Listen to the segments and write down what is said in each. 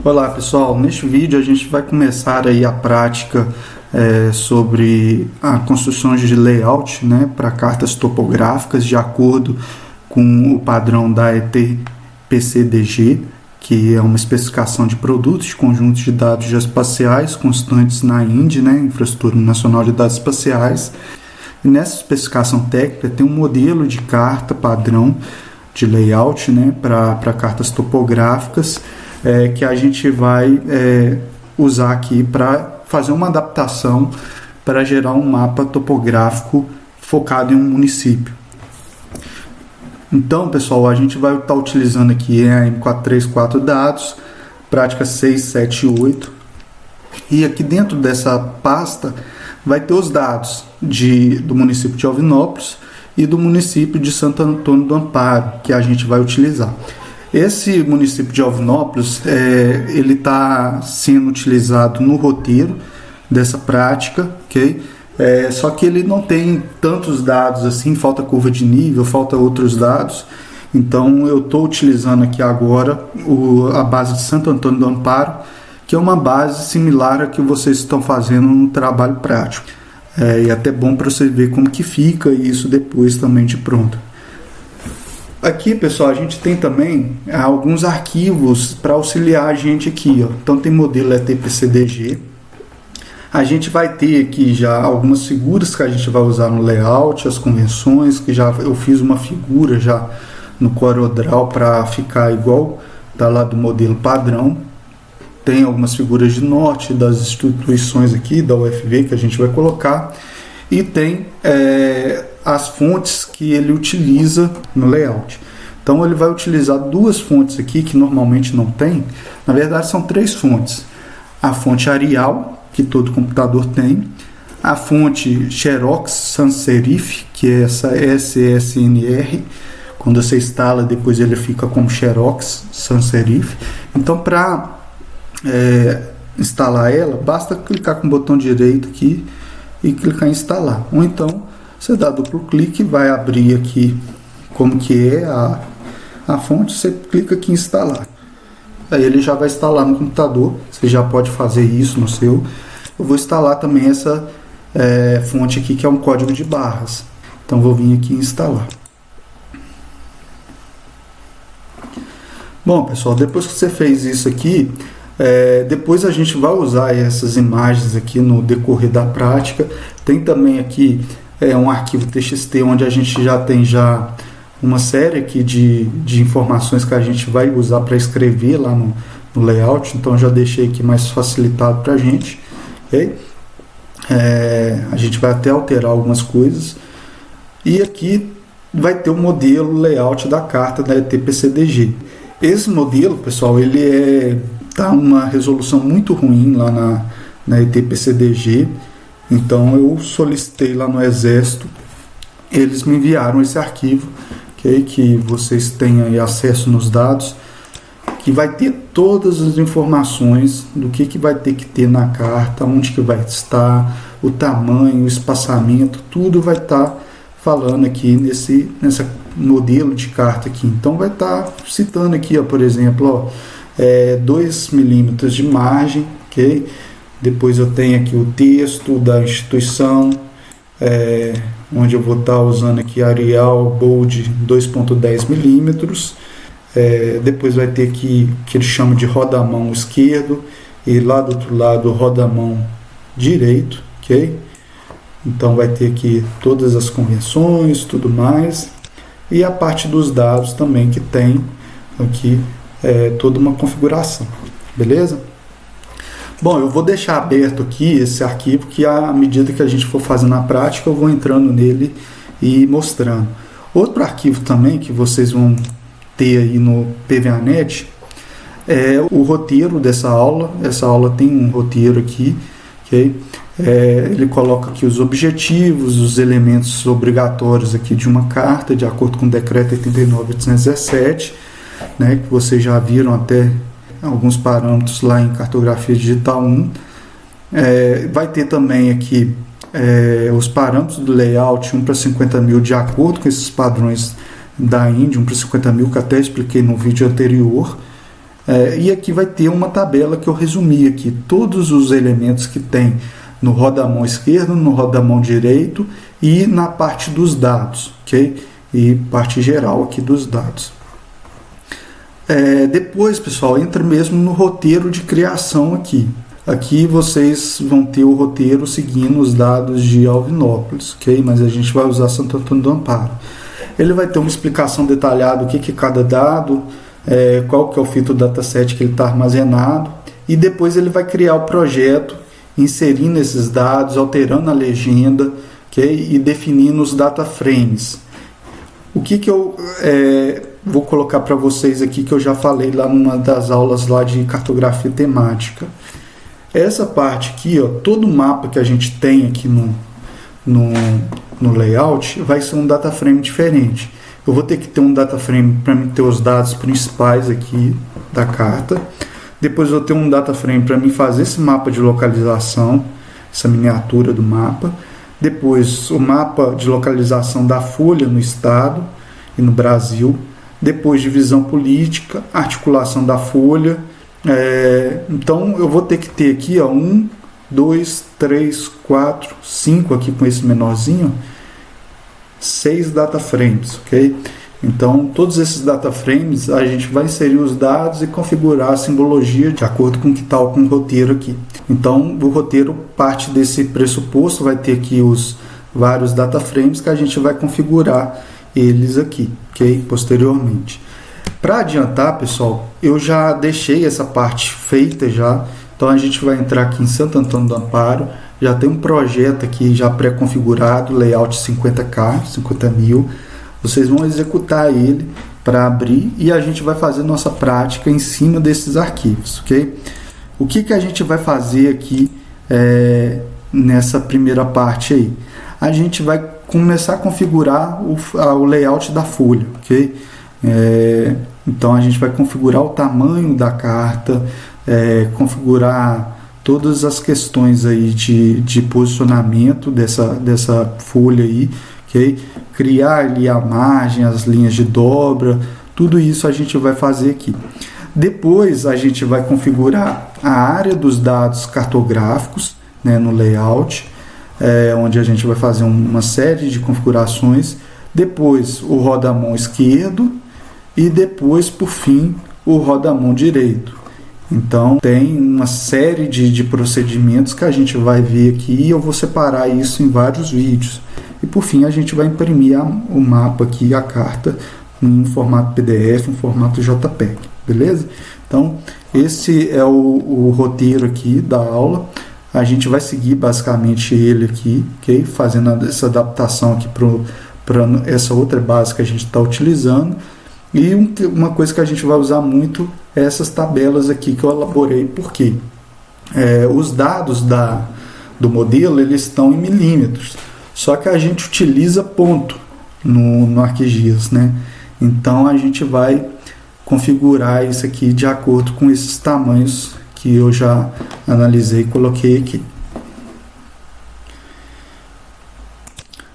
Olá pessoal, neste vídeo a gente vai começar aí a prática sobre a construção de layout, né, para cartas topográficas de acordo com o padrão da ET-PCDG, que é uma especificação de produtos de conjuntos de dados geoespaciais constantes na INDE, né, Infraestrutura Nacional de Dados Espaciais. E nessa especificação técnica tem um modelo de carta padrão de layout, né, para cartas topográficas, que a gente vai usar aqui para fazer uma adaptação para gerar um mapa topográfico focado em um município. Então, pessoal, a gente vai estar utilizando aqui a M434 dados, prática 6, 7 e 8. E aqui dentro dessa pasta vai ter os dados do município de Alvinópolis e do município de Santo Antônio do Amparo, que a gente vai utilizar. Esse município de Alvinópolis, ele está sendo utilizado no roteiro dessa prática, ok? Só que ele não tem tantos dados assim, falta curva de nível, falta outros dados. Então eu estou utilizando aqui agora a base de Santo Antônio do Amparo, que é uma base similar a que vocês estão fazendo no trabalho prático. E até bom para você ver como que fica isso depois também de pronto. Aqui, pessoal, a gente tem também alguns arquivos para auxiliar a gente aqui, ó. Então tem modelo ET-PCDG. A gente vai ter aqui já algumas figuras que a gente vai usar no layout, as convenções, que já eu fiz uma figura já no CorelDRAW para ficar igual tá lá do modelo padrão. Tem algumas figuras de norte das instituições aqui da UFV que a gente vai colocar. E tem as fontes que ele utiliza no layout. Então ele vai utilizar duas fontes aqui que normalmente não tem. Na verdade são três fontes. A fonte Arial, que todo computador tem. A fonte Xerox Sans Serif, que é essa SSNR. Quando você instala, depois ele fica como Xerox Sans Serif. Então para instalar ela, basta clicar com o botão direito aqui e clicar em instalar. Ou então você dá duplo clique, vai abrir aqui como que é a fonte, você clica aqui em instalar. Aí ele já vai instalar no computador, você já pode fazer isso no seu. Eu vou instalar também essa fonte aqui que é um código de barras. Então vou vir aqui e instalar. Bom pessoal, depois que você fez isso aqui, depois a gente vai usar essas imagens aqui no decorrer da prática. Tem também aqui um arquivo TXT onde a gente já tem uma série aqui de informações que a gente vai usar para escrever lá no layout. Então já deixei aqui mais facilitado para a gente, okay? A gente vai até alterar algumas coisas. E aqui vai ter o modelo layout da carta da ET-PCDG. Esse modelo, pessoal, ele tá uma resolução muito ruim lá na ET-PCDG. Então eu solicitei lá no Exército, eles me enviaram esse arquivo, okay, que vocês têm aí acesso nos dados, que vai ter todas as informações do que vai ter que ter na carta, onde que vai estar, o tamanho, o espaçamento, tudo vai estar falando aqui nesse modelo de carta aqui. Então vai estar citando aqui, ó, por exemplo, 2 milímetros de margem, ok? Depois eu tenho aqui o texto da instituição, onde eu vou estar usando aqui Arial Bold 2.10 milímetros. Depois vai ter aqui que eles chamam de roda-mão esquerdo e lá do outro lado roda-mão direito, ok? Então vai ter aqui todas as convenções, tudo mais, e a parte dos dados também que tem aqui toda uma configuração, beleza? Bom, eu vou deixar aberto aqui esse arquivo que à medida que a gente for fazendo a prática eu vou entrando nele e mostrando. Outro arquivo também que vocês vão ter aí no PVAnet é o roteiro dessa aula. Essa aula tem um roteiro aqui, ok? Ele coloca aqui os objetivos, os elementos obrigatórios aqui de uma carta, de acordo com o decreto 89.817, né, que vocês já viram até alguns parâmetros lá em cartografia digital 1. Vai ter também aqui os parâmetros do layout 1 para 50 mil de acordo com esses padrões da INDE 1 para 50 mil que até expliquei no vídeo anterior. E aqui vai ter uma tabela que eu resumi aqui, todos os elementos que tem no rodamão esquerdo, no rodamão direito e na parte dos dados, ok? E parte geral aqui dos dados. Depois, pessoal, entra mesmo no roteiro de criação aqui. Aqui vocês vão ter o roteiro seguindo os dados de Alvinópolis, ok? Mas a gente vai usar Santo Antônio do Amparo. Ele vai ter uma explicação detalhada do que é cada dado, qual que é o fito dataset que ele está armazenado, e depois ele vai criar o projeto, inserindo esses dados, alterando a legenda, okay? E definindo os data frames. O que eu vou colocar para vocês aqui, que eu já falei lá numa das aulas lá de cartografia temática. Essa parte aqui, ó, todo mapa que a gente tem aqui no layout vai ser um data frame diferente. Eu vou ter que ter um data frame para me ter os dados principais aqui da carta. Depois eu vou ter um data frame para mim fazer esse mapa de localização, essa miniatura do mapa. Depois o mapa de localização da folha no estado e no Brasil. Depois divisão política, articulação da folha. Então eu vou ter que ter aqui 1, 2, 3, 4, 5 aqui com esse menorzinho, 6 data frames, ok? Então todos esses data frames a gente vai inserir os dados e configurar a simbologia de acordo com o que está com o roteiro aqui. Então o roteiro parte desse pressuposto, vai ter aqui os vários data frames que a gente vai configurar eles aqui, ok? Posteriormente. Para adiantar, pessoal, eu já deixei essa parte feita já. Então a gente vai entrar aqui em Santo Antônio do Amparo. Já tem um projeto aqui já pré-configurado, layout 50K, 50 mil. Vocês vão executar ele para abrir e a gente vai fazer nossa prática em cima desses arquivos, ok? O que a gente vai fazer aqui nessa primeira parte aí? A gente vai começar a configurar o layout da folha, ok? Então a gente vai configurar o tamanho da carta, configurar todas as questões aí de posicionamento dessa folha aí, okay? Criar ali a margem, as linhas de dobra, tudo isso a gente vai fazer aqui. Depois a gente vai configurar a área dos dados cartográficos, né, no layout, onde a gente vai fazer uma série de configurações. Depois o rodamão esquerdo e depois, por fim, o rodamão direito. Então tem uma série de procedimentos que a gente vai ver aqui e eu vou separar isso em vários vídeos. E por fim a gente vai imprimir o mapa aqui, a carta, em formato PDF, em formato JPEG, beleza? Então esse é o roteiro aqui da aula. A gente vai seguir basicamente ele aqui, ok? Fazendo essa adaptação aqui para essa outra base que a gente está utilizando. E uma coisa que a gente vai usar muito é essas tabelas aqui que eu elaborei, porque os dados do modelo eles estão em milímetros, só que a gente utiliza ponto no ArcGIS, né? Então a gente vai configurar isso aqui de acordo com esses tamanhos que eu já analisei e coloquei aqui.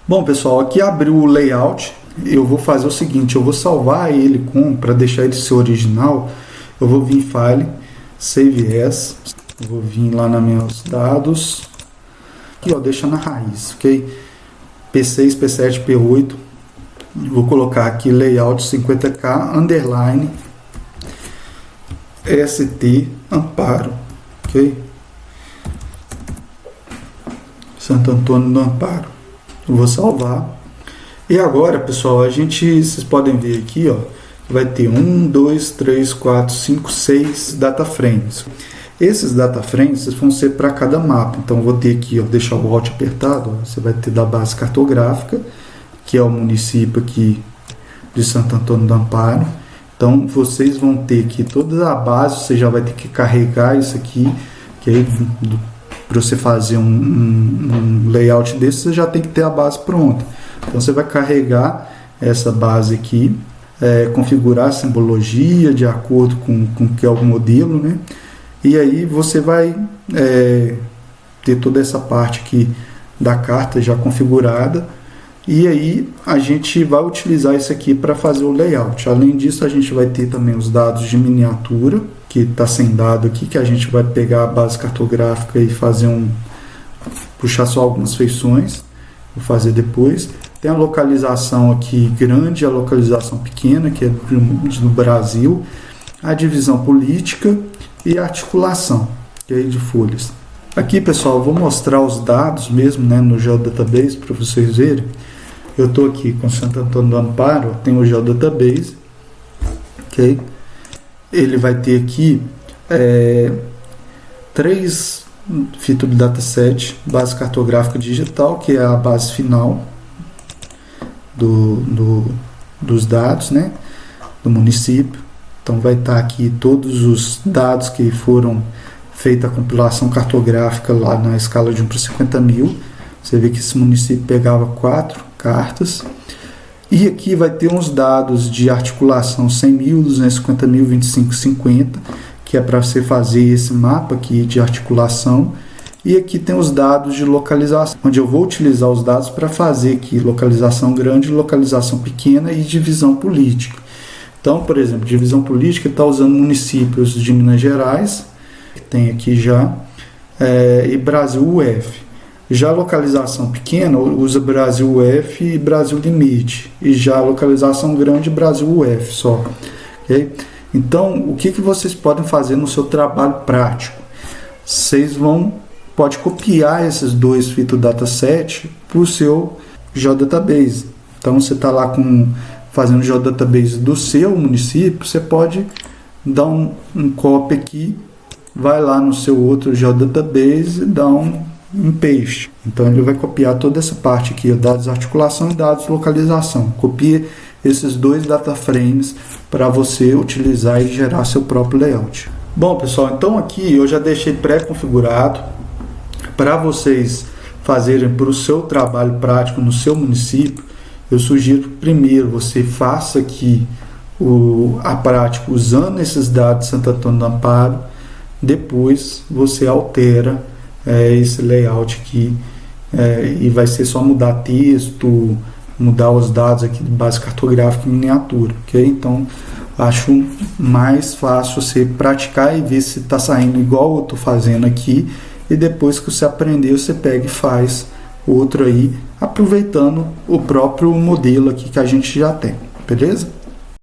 Bom, pessoal, aqui abriu o layout. Eu vou fazer o seguinte, eu vou salvar ele para deixar ele ser original. Eu vou vir em File, Save As, eu vou vir lá nos meus dados, aqui ó, deixa na raiz, ok? P6, P7, P8, vou colocar aqui Layout 50K, underline, ST, Amparo, ok? Santo Antônio do Amparo. Eu vou salvar. E agora, pessoal, vocês podem ver aqui, ó, vai ter 1, 2, 3, 4, 5, 6 data frames. Esses data frames vão ser para cada mapa. Então, eu vou ter aqui, ó, deixar o Alt apertado, ó, você vai ter da base cartográfica, que é o município aqui de Santo Antônio do Amparo. Então, vocês vão ter aqui toda a base, você já vai ter que carregar isso aqui, que aí, para você fazer um layout desse, você já tem que ter a base pronta. Então você vai carregar essa base aqui, configurar a simbologia de acordo com o que é o modelo, né? E aí você vai ter toda essa parte aqui da carta já configurada. E aí a gente vai utilizar isso aqui para fazer o layout. Além disso, a gente vai ter também os dados de miniatura, que está sem dado aqui, que a gente vai pegar a base cartográfica e fazer puxar só algumas feições, vou fazer depois. Tem a localização aqui grande, a localização pequena, que é do Brasil, a divisão política e a articulação, que é de folhas. Aqui, pessoal, eu vou mostrar os dados mesmo, né, no Geodatabase para vocês verem. Eu estou aqui com Santo Antônio do Amparo, tem o Geodatabase, ok? Ele vai ter aqui 3 fitas do dataset, base cartográfica digital, que é a base final dos dados, né, do município. Então vai estar aqui todos os dados que foram feita a compilação cartográfica lá na escala de 1 para 50 mil. Você vê que esse município pegava 4 cartas. E aqui vai ter uns dados de articulação 100 mil, 250 mil, 25, 50, que é para você fazer esse mapa aqui de articulação. E aqui tem os dados de localização, onde eu vou utilizar os dados para fazer aqui localização grande, localização pequena e divisão política. Então, por exemplo, divisão política está usando municípios de Minas Gerais, que tem aqui já, e Brasil UF. Já a localização pequena usa Brasil UF e Brasil Limite. E já a localização grande, Brasil UF só. Okay? Então, o que vocês podem fazer no seu trabalho prático? Vocês pode copiar esses 2 fitos dataset para o seu Geodatabase. Então, você está lá fazendo o Geodatabase do seu município, você pode dar um copy aqui, vai lá no seu outro Geodatabase e dá um paste. Então ele vai copiar toda essa parte aqui, dados de articulação e dados de localização. Copia esses 2 data frames para você utilizar e gerar seu próprio layout. Bom, pessoal, então aqui eu já deixei pré-configurado para vocês fazerem para o seu trabalho prático no seu município. Eu sugiro que primeiro você faça aqui a prática usando esses dados de Santo Antônio do Amparo, depois você altera esse layout aqui e vai ser só mudar texto, mudar os dados aqui de base cartográfica e miniatura, ok? Então acho mais fácil você praticar e ver se está saindo igual eu estou fazendo aqui, e depois que você aprender você pega e faz outro aí, aproveitando o próprio modelo aqui que a gente já tem, beleza?